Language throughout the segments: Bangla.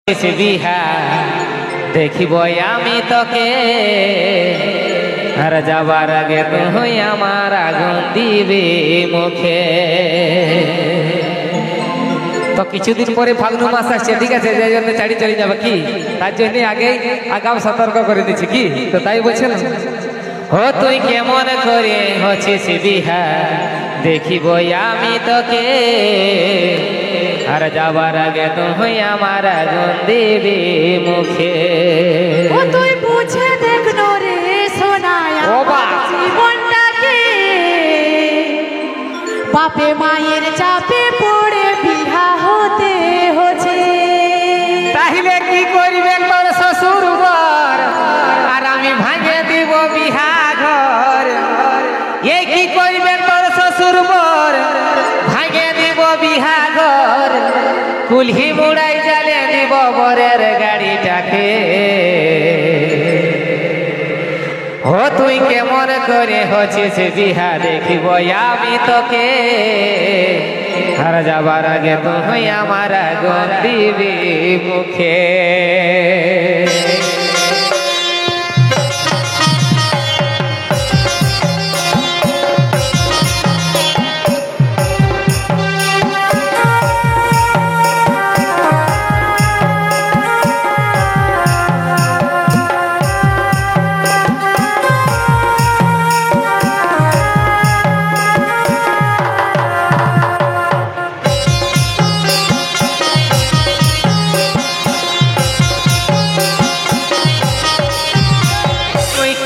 বিহা দেখিব আমি তোকে আর যাবার আগে তুই আমার আগুন দিবি মুখে। তো কিছুদিন পরে ফাল্গুন মাস আসছে, ঠিক আছে, যে জন্য চাড়ি চলে যাবে কি, তার জন্য আগে আগাম সতর্ক করে দিচ্ছি কি। তো তাই বলছে না, ও তুই কেমন করে হচ্ছিস বিহা দেখিব আমি তোকে আর যাবার আগে তুই আমার আগুন দিবি মুখে। ও তুই বুঝে দেখ রে সোনায় আমার জীবনটাকে, বাপে মায়ের চাপে পড়ে বিহা হতে হচ্ছে। তাহলে কি করবে তোর শ্বশুর বর আর আমি ভাঙে দিব বিহা ঘর। এ কি করবে তোর শ্বশুর বর ভাঙে দিব বিহা ঘর। কুলহি মুড়াই জ্বালে দিব বরের গাড়িটাকে। ও তুই কেমন করে হচ্ছিস বিহা দেখিব আমি তোকে আর যাবার আগে তুই আমার আগুন দিবি মুখে।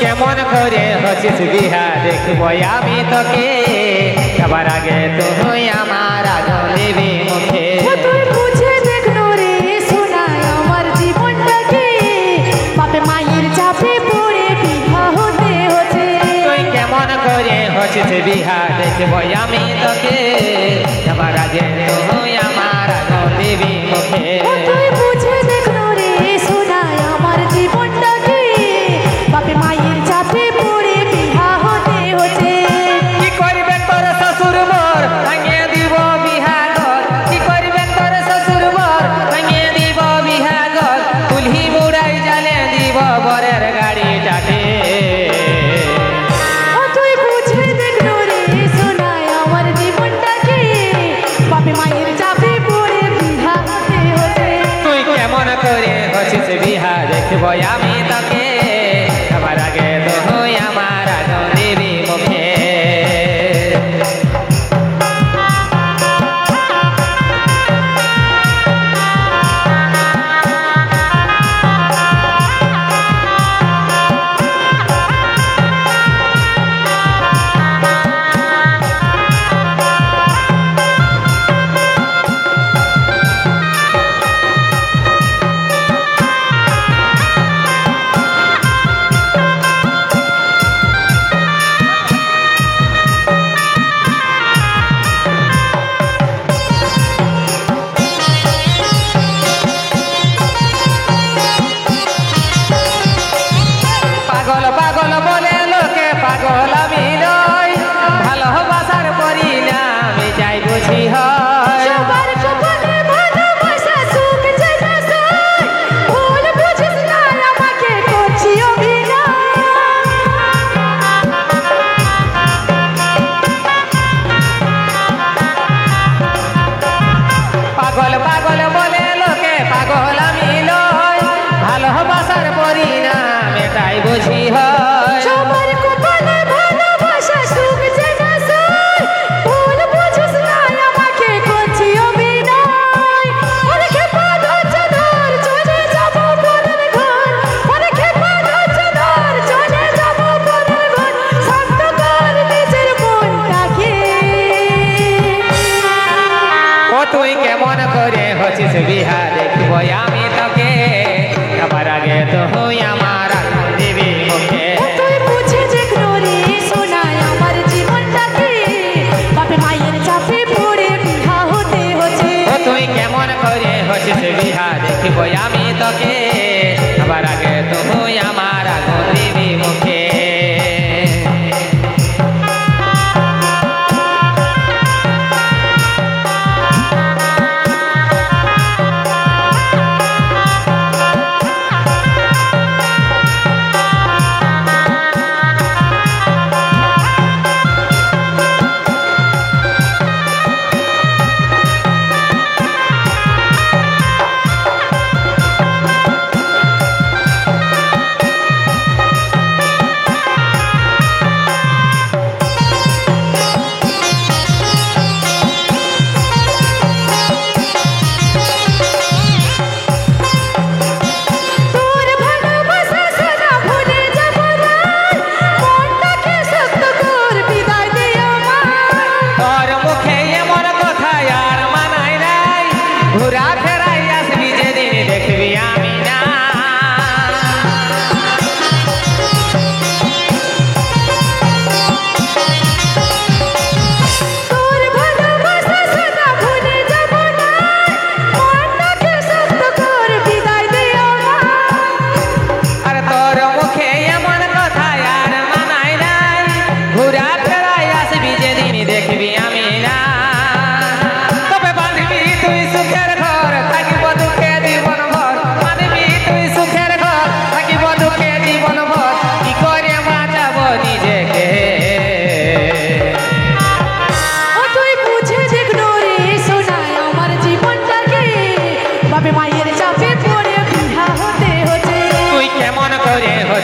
কেমন করে হচ্ছিস বিহা দেখব আমি তোকে যাবার আগে তুই আমার আগুন দিবি মুখে। ও তুই বুঝে দেখ রে সোনায় আমার জীবনটাকে, বাপে মায়ের চাপে পড়ে বিহা হতে হচ্ছে। তুই কেমন করে হচ্ছিস বিহা দেখব আমি তোকে যাবার আগে তুই আমার আগুন দিবি মুখে। ও তুই বুঝে দেখ রে সোনায় আমার জীবনটাকে, বাপে মায়ের চাপে পড়ে বিহা হতে হচ্ছে। কি করবে তোর শ্বশুর বর ভাঙিয়ে দিব বিহা ঘর। কি করবে তোর শ্বশুর বর ভাঙিয়ে দিব বিহা ঘর। কুলহি মুড়াই জ্বালে দিব বরের গাড়িটাকে। ও তুই বুঝে দেখ রে সোনায় আমার জীবনটাকে, বাপে মায়ের চাপে পড়ে বিহা হতে হচ্ছে। তুই কেমন করে হচ্ছিস বিহা দেখব আমি তোকে আমার আগে তুই আমার আগুন দিবি মুখে। পাগল পাগল বলে লোকে পাগল আমি নই, ভালোবাসার পরিণামে যাই বুঝি হয়। সবার কপালে ভালোবাসা সুখ যে না সয়, ভুল বুঝিস না আমাকে করছি অভিনয়। পাগল পাগল বলে লোকে পাগল আমি নই, ভালোবাসার পরিণামে তাই বুঝি হয়। সবার কপালে ভালোবাসা সুখ যে না সয়, ভুল বুঝিস না আমাকে করছি অভিনয়। অনেকে পা ধরছে ধর চলে যাবো পরের ঘর, অনেকে পা ধরছে ধর চলে যাবো পরের ঘর। শক্ত কর নিজের মনটাকে। ও তুই কেমন করে হচ্ছিস বিহা দেখব আমি তোকে যাবার আগে তুই আমার আগুন দিবি মুখে। ও তুই বুঝে দেখ রে সোনায় আমার জীবনটাকে, বাপে মায়ের চাপে পড়ে বিহা হতে হচ্ছে। ও তুই কেমন করে হচ্ছিস বিহা দেখব আমি তোকে যাবার আগে তুই আমার আগুন দিবি মুখে।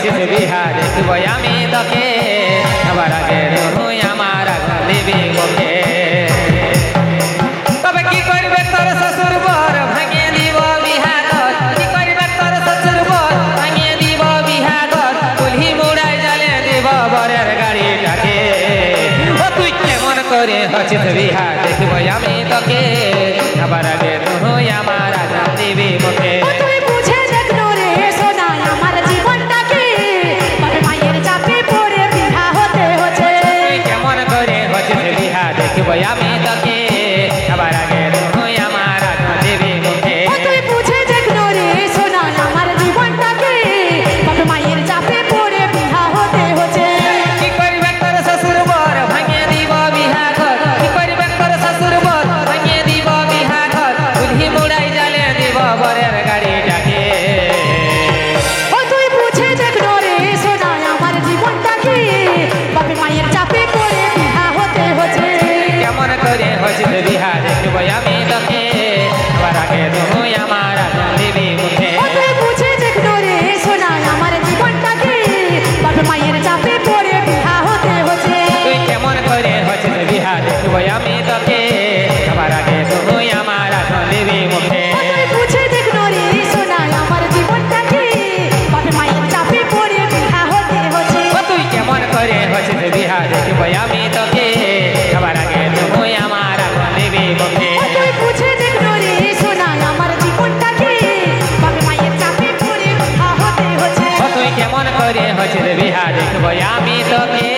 হচ্ছিস বিহা দেখব আমি তোকে আবার আগে তুই আমার আগুন দিবি মুখে তবে কি করবে তোর শ্বশুর বর ভাঙিয়ে দিব বিহা ঘর কি করবে তোর শ্বশুর বর ভাঙিয়ে দিব বিহা ঘর কুলহি মুড়াই জ্বালে দিব বরের গাড়িটাকে ও তুই কেমন করে হচ্ছিস বিহা দেখব আমি তোকে আবার আগে তুই আমার আগুন দিবি মুখে ও তুই বুঝে দেখলো রে সোনা আমার জীবনটাকে বাপের মায়ের চাপে পড়ে বিহা হতে হচ্ছে তুই কেমন করে হচ্ছিস বিহা দেখব আমি তোকে আবার আগে তুই আমার আগুন দিবি মুখে ও তুই বুঝে দেখলো রে সোনা আমার জীবনটাকে বাপের মায়ের চাপে পড়ে বিহা হতে হচ্ছে কি করবে তোর শ্বশুর বর ভাঙিয়ে দিব বিহা ঘর কি করবে তোর শ্বশুর বর ভাঙিয়ে দিব বিহা ঘর বুদ্ধি মুড়াই জ্বালে দিব বরের গাড়িটাকে ও তুই বুঝে দেখলো রে সোনা আমার জীবনটাকে বাপের মায়ের চাপে পড়ে বিহা হতে হচ্ছে কেমন করে হচ্ছিস বিহা দেখব আমি তোকে আবার আগে তুই আমার আগুন দিবি মুখে ও তুই বুঝে দেখলো রে সোনা আমার জীবনটাকে বাপের মায়ের চাপে পড়ে বিহা হতে হচ্ছে তুই কেমন করে হচ্ছিস বিহা দেখব আমি তোকে আবার আগে তুই আমার আগুন দিবি মুখে ও তুই বুঝে দেখলো রে সোনা আমার জীবনটাকে বাপের মায়ের চাপে পড়ে বিহা হতে হচ্ছে ও তুই কেমন করে হচ্ছিস বিহা দেখব আমি তোকে আবার আগে তুই আমার আগুন দিবি মুখে ও তুই বুঝে দেখলো রে সোনা আমার জীবনটাকে বাপের মায়ের চাপে পড়ে বিহা হতে হচ্ছে ও তুই কেমন করে হচ্ছিস বিহা দেখব আমি তোকে